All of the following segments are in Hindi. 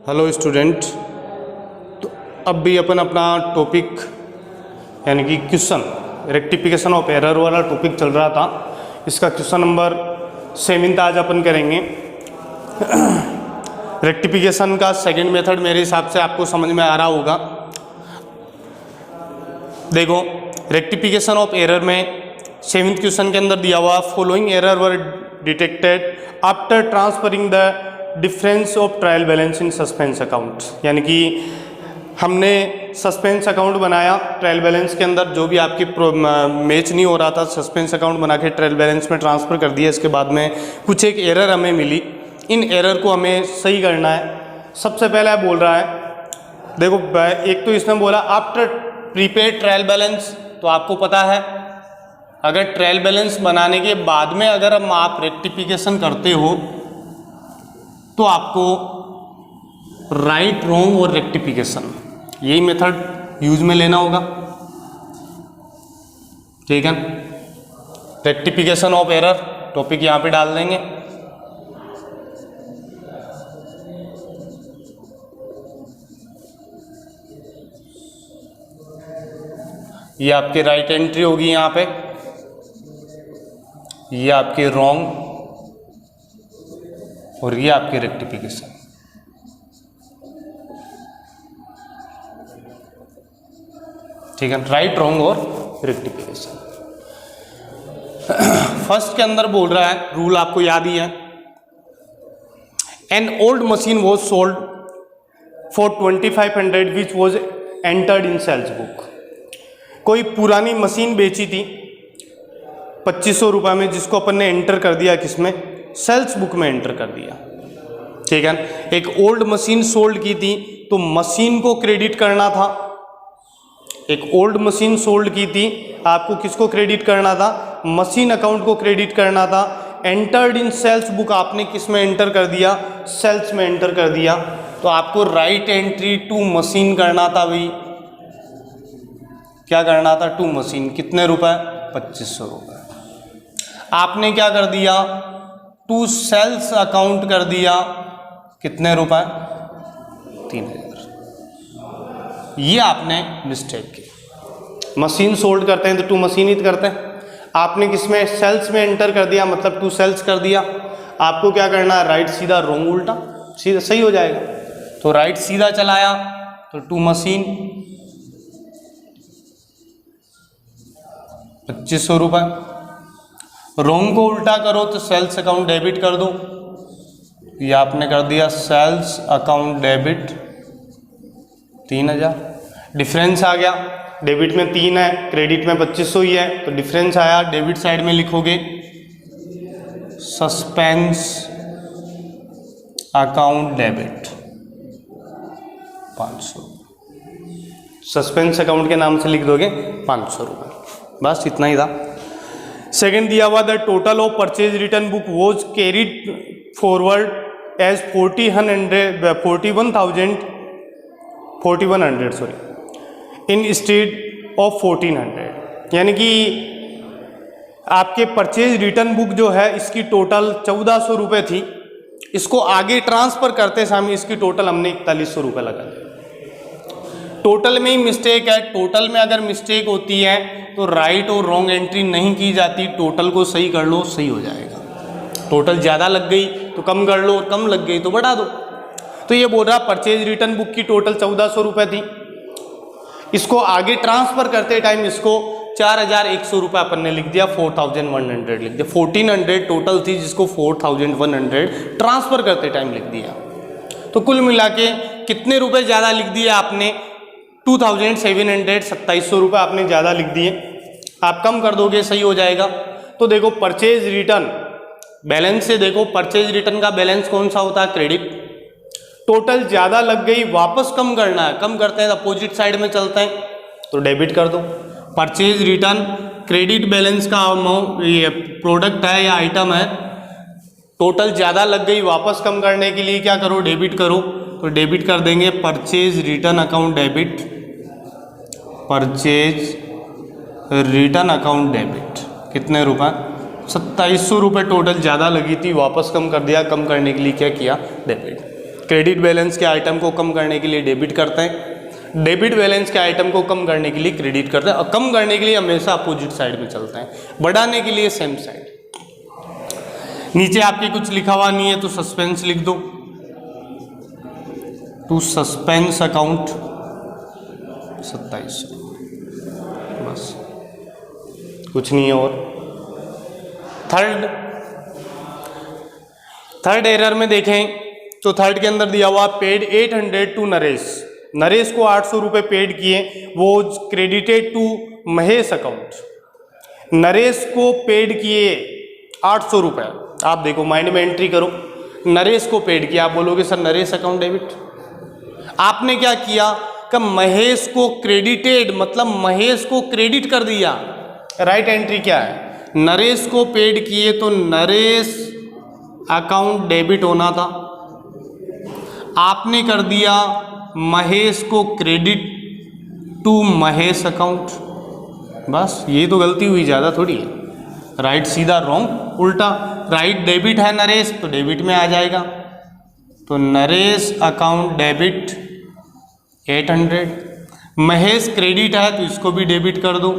Hello student. तो अब भी अपन अपना टॉपिक यानी कि क्वेश्चन रेक्टिफिकेशन ऑफ एरर वाला टॉपिक चल रहा था। इसका क्वेश्चन नंबर 7 आज अपन करेंगे। रेक्टिफिकेशन का सेकंड मेथड मेरे हिसाब से आपको समझ में आ रहा होगा। देखो, रेक्टिफिकेशन ऑफ एरर में 7th क्वेश्चन के अंदर दिया हुआ following error were detected after transferring the difference of trial balance in suspense account. यानी कि हमने सस्पेंस अकाउंट बनाया, ट्रायल बैलेंस के अंदर जो भी आपकी मैच नहीं हो रहा था सस्पेंस अकाउंट बना के ट्रायल बैलेंस में ट्रांसफ़र कर दिया। इसके बाद में कुछ एक एरर हमें मिली, इन एरर को हमें सही करना है। सबसे पहले बोल रहा है, देखो एक तो इसने बोला आफ्टर प्रीपेड ट्रायल बैलेंस, तो आपको पता है अगर ट्रायल बैलेंस बनाने के बाद में अगर आप रेक्टिफिकेशन करते हो तो आपको राइट रॉन्ग और रेक्टिफिकेशन यही मेथड यूज में लेना होगा। ठीक है, रेक्टिफिकेशन ऑफ एरर टॉपिक यहां पे डाल देंगे। ये आपकी राइट एंट्री होगी यहां पे, ये आपके रॉन्ग और ये आपकी रेक्टिफिकेशन। ठीक है, राइट रॉन्ग और रेक्टिफिकेशन। फर्स्ट के अंदर बोल रहा है, रूल आपको याद ही है, an old machine was sold for 2500 which was entered in sales book. कोई पुरानी मशीन बेची थी 2500 रुपये में, जिसको अपन ने एंटर कर दिया किसमें, सेल्स बुक में एंटर कर दिया। ठीक है, एक ओल्ड मशीन सोल्ड की थी तो मशीन को क्रेडिट करना था। एक ओल्ड मशीन सोल्ड की थी, आपको किसको क्रेडिट करना था, मशीन अकाउंट को क्रेडिट करना था। एंटर्ड इन सेल्स बुक आपने किस में एंटर कर दिया, सेल्स में एंटर कर दिया। तो आपको राइट एंट्री टू मशीन करना था भाई। क्या करना था, टू मशीन। कितने रुपए, 2500 रुपये। आपने क्या कर दिया, टू सेल्स अकाउंट कर दिया, कितने रुपए, 3000। ये आपने मिस्टेक की। मशीन सोल्ड करते हैं तो टू मशीन ही करते हैं, आपने किसमें, सेल्स में एंटर कर दिया, मतलब टू सेल्स कर दिया। आपको क्या करना है, राइट सीधा रोंग उल्टा, सीधा सही हो जाएगा। तो राइट सीधा चलाया तो टू मशीन 2500 रुपये। रोंग को उल्टा करो तो सेल्स अकाउंट डेबिट कर दो, ये आपने कर दिया सेल्स अकाउंट डेबिट 3000। डिफरेंस आ गया, डेबिट में 3 है, क्रेडिट में 2500 ही है, तो डिफरेंस आया। डेबिट साइड में लिखोगे suspense account debit 500। Suspense account के नाम से लिख दोगे 500 रुपये, बस इतना ही था। सेकेंड दिया हुआ, the total of purchase return book was carried forward as 4100 sorry instead of 1400। यानी कि आपके परचेज रिटर्न बुक जो है इसकी टोटल 1400 रुपये थी, इसको आगे ट्रांसफर करते समय इसकी टोटल हमने 4100 रुपये लगा दी। टोटल में ही मिस्टेक है, टोटल में अगर मिस्टेक होती है तो राइट और रॉन्ग एंट्री नहीं की जाती, टोटल को सही कर लो, सही हो जाएगा। टोटल ज़्यादा लग गई तो कम कर लो, और कम लग गई तो बढ़ा दो। तो ये बोल रहा परचेज रिटर्न बुक की टोटल 1400 रुपये थी, इसको आगे ट्रांसफर करते टाइम इसको 4100 रुपये अपन ने लिख दिया, 4100 लिख दिया। 1400 टोटल थी जिसको 4100 ट्रांसफर करते टाइम लिख दिया। तो कुल मिला के कितने रुपए ज़्यादा लिख दिए आपने, 2700 रुपये आपने ज़्यादा लिख दिए। आप कम कर दोगे सही हो जाएगा। तो देखो परचेज रिटर्न बैलेंस से देखो, परचेज रिटर्न का बैलेंस कौन सा होता है, क्रेडिट। टोटल ज़्यादा लग गई, वापस कम करना है, कम करते हैं अपोजिट साइड में चलते हैं तो डेबिट कर दो। परचेज रिटर्न क्रेडिट बैलेंस का अमाउंट, ये प्रोडक्ट है या आइटम है, टोटल ज़्यादा लग गई, वापस कम करने के लिए क्या करो, डेबिट करो। तो डेबिट कर देंगे purchase return account debit, purchase return account debit. कितने रुपए, 2700 रुपये टोटल ज़्यादा लगी थी, वापस कम कर दिया, कम करने के लिए क्या किया, डेबिट। क्रेडिट बैलेंस के आइटम को कम करने के लिए डेबिट करते हैं, डेबिट बैलेंस के आइटम को कम करने के लिए क्रेडिट करते हैं, और कम करने के लिए हमेशा अपोजिट साइड में चलते हैं, बढ़ाने के लिए सेम साइड। नीचे आपके कुछ लिखा हुआ नहीं है तो सस्पेंस लिख दो, टू सस्पेंस अकाउंट 2700, बस कुछ नहीं है। और थर्ड एरर में देखें तो थर्ड के अंदर दिया हुआ पेड 800 टू नरेश, नरेश को 800 रुपये पेड किए, वो credited to Mahesh account, Naresh को पेड किए 800 रुपये। आप देखो माइंड में एंट्री करो, नरेश को पेड किया, आप बोलोगे सर नरेश अकाउंट डेबिट, आपने क्या किया कि महेश को क्रेडिटेड, मतलब महेश को क्रेडिट कर दिया। राइट एंट्री क्या है, नरेश को पेड किए तो नरेश अकाउंट डेबिट होना था, आपने कर दिया महेश को क्रेडिट टू महेश अकाउंट, बस ये तो गलती हुई, ज़्यादा थोड़ी है। राइट सीधा रॉन्ग उल्टा, राइट डेबिट है नरेश तो डेबिट में आ जाएगा, तो Naresh account debit 800, Mahesh credit है तो इसको भी डेबिट कर दो,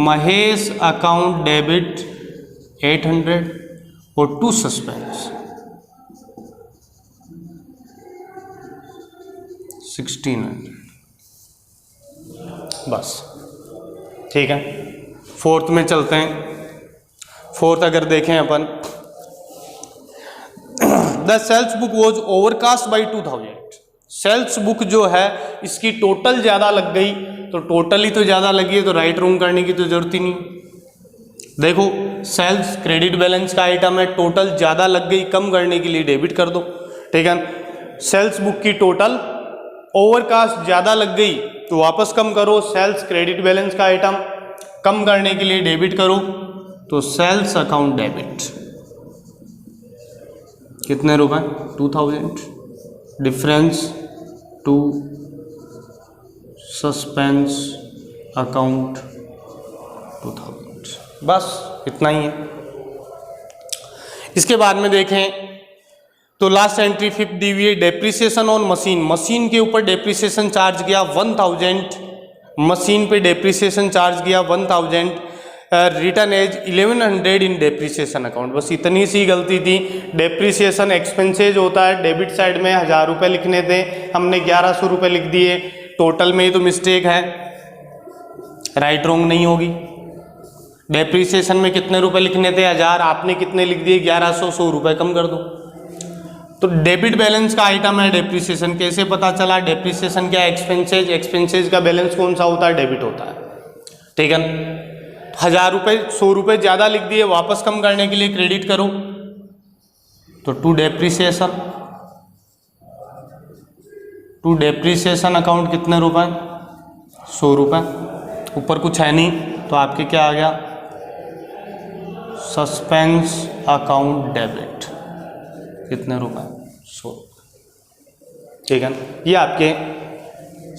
महेश अकाउंट डेबिट 800 और टू सस्पेंस 1600, बस ठीक है। फोर्थ में चलते हैं। फोर्थ अगर देखें अपन, the sales book was overcast by 2000, sales book जो है इसकी टोटल ज़्यादा लग गई, तो टोटल ही तो ज़्यादा लगी है तो राइट रॉन्ग करने की तो जरूरत ही नहीं। देखो सेल्स क्रेडिट बैलेंस का आइटम है, टोटल ज़्यादा लग गई, कम करने के लिए डेबिट कर दो, ठीक है। सेल्स बुक की टोटल ओवरकास्ट ज़्यादा लग गई तो वापस कम करो, सेल्स क्रेडिट बैलेंस का आइटम कम करने के लिए डेबिट करो, तो सेल्स अकाउंट डेबिट कितने रुपए 2000, डिफरेंस टू सस्पेंस अकाउंट 2000, बस इतना ही है। इसके बाद में देखें तो लास्ट एंट्री फिफ्थ दी हुई है डेप्रिसिएशन ऑन मशीन, मशीन के ऊपर डेप्रिसिएशन चार्ज गया 1000, मशीन पे डेप्रिसिएशन चार्ज गया 1000, रिटर्न एज 1100 इन डेप्रिसिएशन अकाउंट, बस इतनी सी गलती थी। डेप्रिसिएशन एक्सपेंसेज होता है, डेबिट साइड में 1000 रुपये लिखने थे, हमने 1100 रुपये लिख दिए, टोटल में ही तो मिस्टेक है, राइट रॉन्ग नहीं होगी। डेप्रिसिएशन में कितने रुपए लिखने थे 1000, आपने कितने लिख दिए 1100, 100 रुपये कम कर दो। तो डेबिट बैलेंस का आइटम है डेप्रिसिएशन, कैसे पता चला, डेप्रिसिएशन क्या एक्सपेंसेज, एक्सपेंसेज का बैलेंस कौन सा होता है, डेबिट होता है, ठीक है। 1000 रुपये 100 रुपये ज़्यादा लिख दिए, वापस कम करने के लिए क्रेडिट करो, तो टू डेप्रिसिएशन अकाउंट कितने रुपए 100 रुपये, ऊपर कुछ है नहीं तो आपके क्या आ गया सस्पेंस अकाउंट डेबिट कितने रुपए 100, ठीक है। ये आपके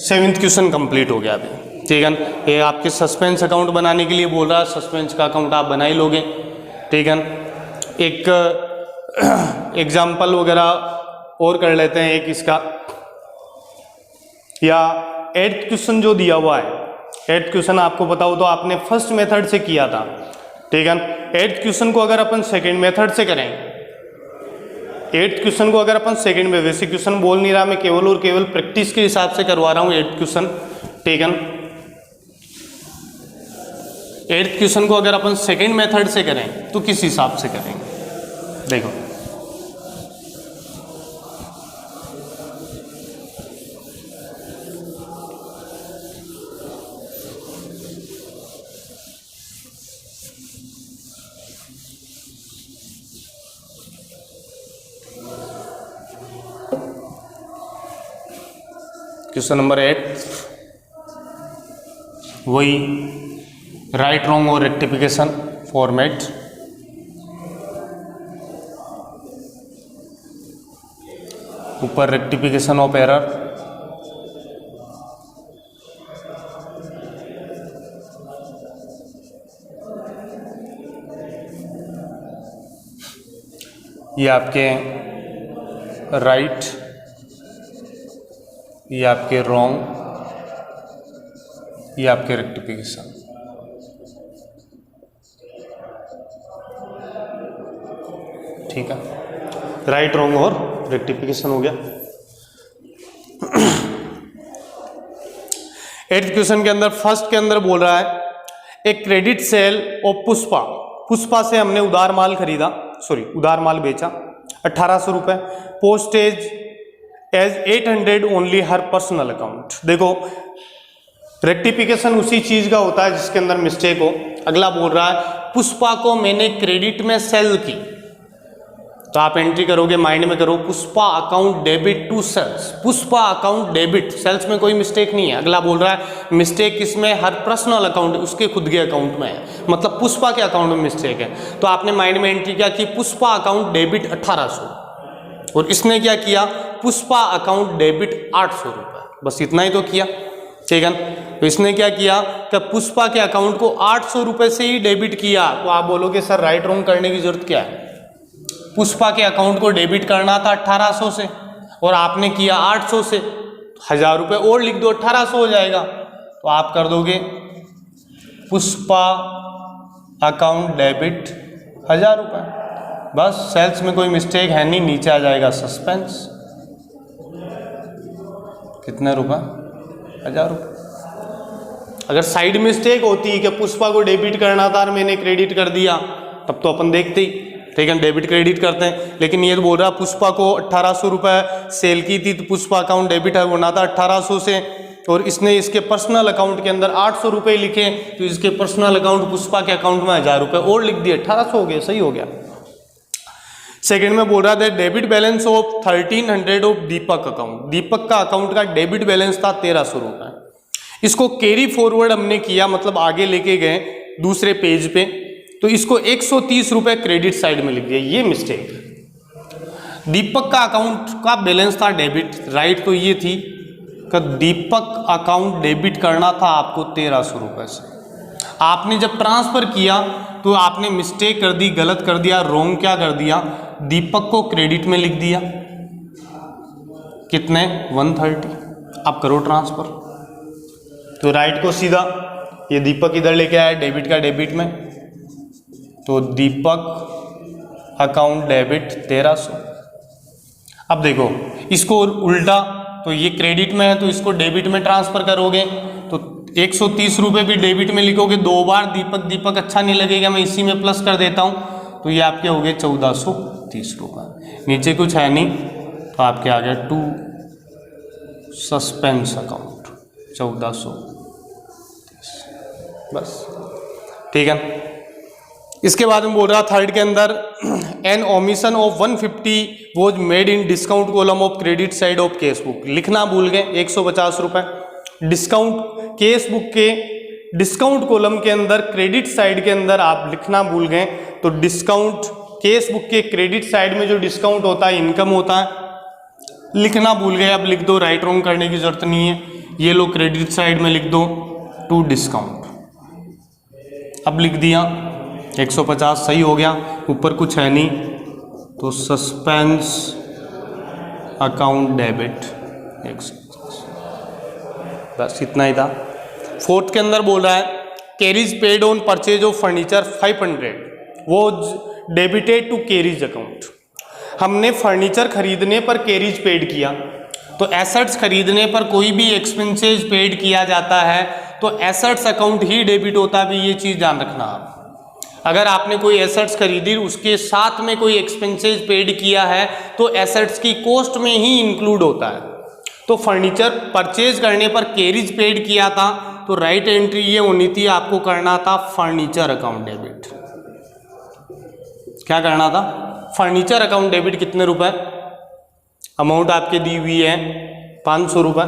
7th क्वेश्चन कंप्लीट हो गया अभी, ठीक है। ये आपके सस्पेंस अकाउंट बनाने के लिए बोल रहा है, सस्पेंस का अकाउंट आप बना ही लोगे, ठीक है। एक एग्जाम्पल वगैरह और कर लेते हैं, एक इसका, या 8th क्वेश्चन जो दिया हुआ है, 8th क्वेश्चन आपको पता हो तो आपने फर्स्ट मेथड से किया था, ठीक है। 8th क्वेश्चन को अगर अपन सेकेंड मेथड से करें, 8th क्वेश्चन को अगर अपन सेकंड में, वैसे क्वेश्चन बोल नहीं रहा मैं, केवल और केवल प्रैक्टिस के हिसाब से करवा रहा हूँ 8th क्वेश्चन, ठीक है। 8th क्वेश्चन को अगर अपन सेकंड मेथड से करें तो किस हिसाब से करेंगे, देखो क्वेश्चन नंबर 8, वही राइट रॉन्ग और रेक्टिफिकेशन फॉर्मेट, ऊपर रेक्टिफिकेशन ऑफ एरर, ये आपके राइट, ये आपके रॉन्ग, ये आपके रेक्टिफिकेशन। ठीक है, राइट, रॉन्ग और रेक्टिफिकेशन हो गया। 8th क्वेश्चन के अंदर फर्स्ट के अंदर बोल रहा है एक credit sale of Pushpa, Pushpa से हमने उधार माल खरीदा, उधार माल बेचा 1800 रुपये, पोस्टेज एज 800 ओनली हर पर्सनल अकाउंट। देखो रेक्टिफिकेशन उसी चीज का होता है जिसके अंदर मिस्टेक हो। अगला बोल रहा है पुष्पा को मैंने क्रेडिट में सेल की, तो आप एंट्री करोगे, माइंड में करो Pushpa account debit to sales, Pushpa account debit, sales में कोई मिस्टेक नहीं है। अगला बोल रहा है मिस्टेक किसमें, हर पर्सनल अकाउंट, उसके खुद के अकाउंट में है, मतलब पुष्पा के अकाउंट में मिस्टेक है। तो आपने माइंड में एंट्री किया कि पुष्पा अकाउंट डेबिट 1800, और इसने क्या किया पुष्पा अकाउंट डेबिट 800 रुपये, बस इतना ही तो किया। ठीक है, तो इसने क्या किया कि पुष्पा के अकाउंट को 800 रुपये से ही डेबिट किया। तो आप बोलोगे सर राइट रॉन्ग करने की जरूरत क्या है, पुष्पा के अकाउंट को डेबिट करना था 1800 से और आपने किया 800 से, 1000 रुपये और लिख दो, 1800 हो जाएगा। तो आप कर दोगे पुष्पा अकाउंट डेबिट 1000 रुपये, बस सेल्स में कोई मिस्टेक है नहीं, नीचे आ जाएगा सस्पेंस, कितने रुपए, 1000 रुपये। अगर साइड मिस्टेक होती है कि पुष्पा को डेबिट करना था और मैंने क्रेडिट कर दिया, तब तो अपन देखते ही, ठीक है, डेबिट क्रेडिट करते हैं। लेकिन ये तो बोल रहा पुष्पा को 1800 रुपये सेल की थी, तो पुष्पा अकाउंट डेबिट है होना था 1800 से, और इसने इसके पर्सनल अकाउंट के अंदर 800 रुपये लिखे, तो इसके पर्सनल अकाउंट पुष्पा के अकाउंट में 1000 रुपये और लिख दिए, 1800 हो गया, सही हो गया। सेकेंड में बोल रहा था debit balance of 1300 of Deepak account, Deepak का अकाउंट का डेबिट बैलेंस था 1300 रुपये, इसको कैरी फॉरवर्ड हमने किया, मतलब आगे लेके गए दूसरे पेज पे, तो इसको 130 रुपये क्रेडिट साइड में लिख दिया, ये मिस्टेक। दीपक का अकाउंट का बैलेंस था डेबिट, राइट, तो ये थी कि दीपक अकाउंट डेबिट करना था आपको 1300 रुपये से, आपने जब ट्रांसफर किया तो आपने मिस्टेक कर दी, गलत कर दिया, रॉन्ग क्या कर दिया, दीपक को क्रेडिट में लिख दिया, कितने 130, अब करो ट्रांसफर, तो राइट को सीधा ये दीपक इधर लेके आया डेबिट का डेबिट में, तो दीपक अकाउंट डेबिट 1300। अब देखो इसको उल्टा, तो ये क्रेडिट में है तो इसको डेबिट में ट्रांसफर करोगे, तो 130 रुपये भी डेबिट में लिखोगे, 2 बार दीपक दीपक अच्छा नहीं लगेगा, मैं इसी में प्लस कर देता हूँ, तो ये आपके हो गए 1430 रुपये, नीचे कुछ है नहीं, तो आपके आ गया टू सस्पेंस अकाउंट 1430, बस, ठीक है। इसके बाद में बोल रहा थर्ड के अंदर an omission of 150 was made in discount column of credit side of cash book, लिखना भूल गए 150 रुपये, डिस्काउंट केस बुक के डिस्काउंट कॉलम के अंदर क्रेडिट साइड के अंदर आप लिखना भूल गए, तो डिस्काउंट केस बुक के क्रेडिट साइड में जो डिस्काउंट होता है इनकम होता है, लिखना भूल गए, अब लिख दो, राइट रॉन्ग करने की जरूरत नहीं है, ये लो क्रेडिट साइड में लिख दो टू डिस्काउंट, अब लिख दिया 150 सही हो गया, ऊपर कुछ है नहीं, तो सस्पेंस अकाउंट डेबिट 150, बस इतना ही था। फोर्थ के अंदर बोल रहा है carries paid on purchase of furniture 500 वो डेबिटेड टू कैरीज अकाउंट, हमने फर्नीचर खरीदने पर कैरीज पेड किया, तो एसेट्स खरीदने पर कोई भी एक्सपेंसेस पेड किया जाता है तो एसेट्स अकाउंट ही डेबिट होता है, भी ये चीज़ ध्यान रखना आप। अगर आपने कोई एसेट्स खरीदी उसके साथ में कोई एक्सपेंसेस पेड किया है तो एसेट्स की कॉस्ट में ही इंक्लूड होता है। तो फर्नीचर परचेज करने पर कैरीज पेड किया था तो राइट एंट्री ये होनी थी, आपको करना था फर्नीचर अकाउंट डेबिट। क्या करना था? फर्नीचर अकाउंट डेबिट कितने रुपए, अमाउंट आपके दी हुई है 500 रुपये,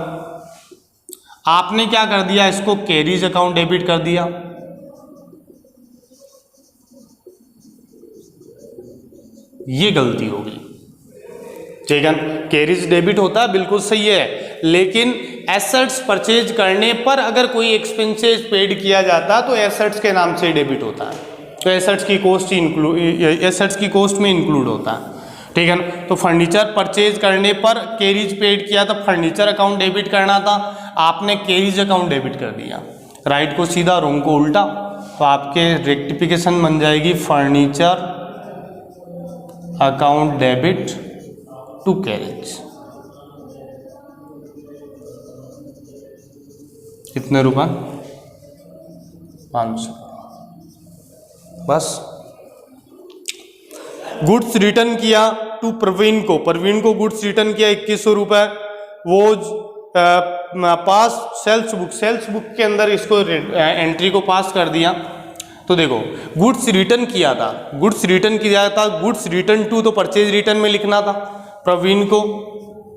आपने क्या कर दिया, इसको कैरीज अकाउंट डेबिट कर दिया। ये गलती हो गई, ठीक है। कैरीज डेबिट होता है बिल्कुल सही है, लेकिन एसेट्स परचेज करने पर अगर कोई एक्सपेंसेस पेड किया जाता तो एसेट्स के नाम से डेबिट होता है, तो एसेट्स की कॉस्ट में इंक्लूड होता है, ठीक है ना। तो फर्नीचर परचेज करने पर कैरिज पेड किया, तो फर्नीचर अकाउंट डेबिट करना था, आपने कैरिज अकाउंट डेबिट कर दिया। राइट को सीधा, रॉन्ग को उल्टा, तो आपके रेक्टिफिकेशन बन जाएगी furniture account debit to carriage. कितने रुपए? 500। बस। गुड्स रिटर्न किया टू प्रवीण को, प्रवीण को गुड्स रिटर्न किया 2100 रुपए। वो पास सेल्स बुक के अंदर इसको एंट्री को पास कर दिया। तो देखो गुड्स रिटर्न किया था, गुड्स रिटर्न किया था, गुड्स रिटर्न टू तो परचेज रिटर्न में लिखना था प्रवीण को,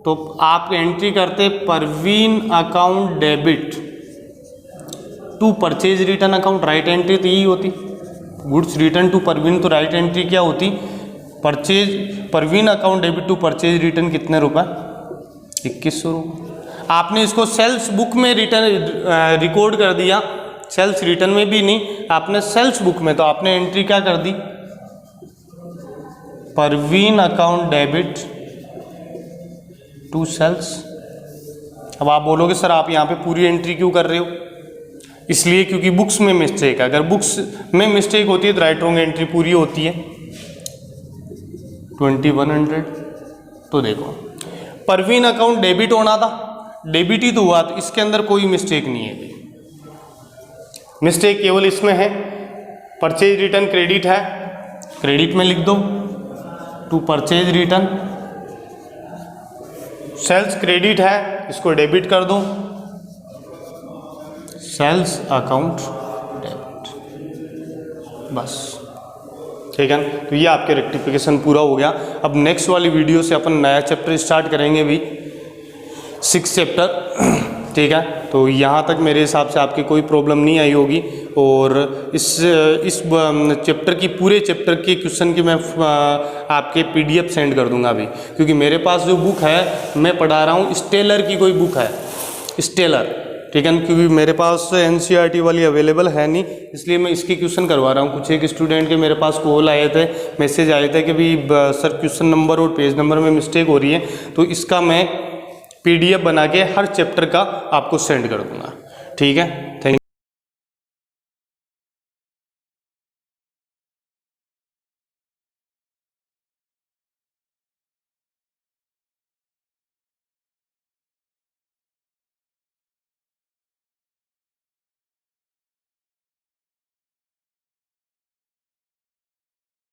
तो आप एंट्री करते Praveen account debit to purchase return account. Right entry तो यही होती, गुड्स रिटर्न टू प्रवीण, तो राइट एंट्री क्या होती? Purchase Praveen account debit to purchase return कितने रुपए? 2100 रुपये। आपने इसको सेल्स बुक में रिटर्न रिकॉर्ड कर दिया, सेल्स रिटर्न में भी नहीं, आपने सेल्स बुक में, तो आपने एंट्री क्या कर दी? Praveen account debit to sales. अब आप बोलोगे सर आप यहाँ पे पूरी एंट्री क्यों कर रहे हो? इसलिए क्योंकि बुक्स में मिस्टेक है, अगर बुक्स में मिस्टेक होती है तो राइट रॉन्ग एंट्री पूरी होती है। 2100। तो देखो प्रवीण अकाउंट डेबिट होना था, डेबिट ही तो हुआ, तो इसके अंदर कोई मिस्टेक नहीं है। मिस्टेक केवल इसमें है, परचेज रिटर्न क्रेडिट है, क्रेडिट में लिख दो to purchase return. Sales credit है, इसको डेबिट कर दो, सेल्स अकाउंट डेबिट। बस ठीक है। तो ये आपके रेक्टिफिकेशन पूरा हो गया। अब नेक्स्ट वाली वीडियो से अपन नया चैप्टर स्टार्ट करेंगे भी, 6 चैप्टर। ठीक है, तो यहाँ तक मेरे हिसाब से आपकी कोई प्रॉब्लम नहीं आई होगी। और इस चैप्टर की, पूरे चैप्टर के क्वेश्चन की मैं आपके PDF सेंड कर दूंगा अभी, क्योंकि मेरे पास जो बुक है मैं पढ़ा रहा हूँ स्टेलर की कोई बुक है, स्टेलर। ठीक है, क्योंकि मेरे पास NCERT वाली अवेलेबल है नहीं, इसलिए मैं इसके क्वेश्चन करवा रहा हूँ। कुछ एक स्टूडेंट के मेरे पास कॉल आए थे, मैसेज आए थे कि भी सर क्वेश्चन नंबर और पेज नंबर में मिस्टेक हो रही है, तो इसका मैं PDF बना के हर चैप्टर का आपको सेंड कर दूंगा। ठीक है, थैंक यू।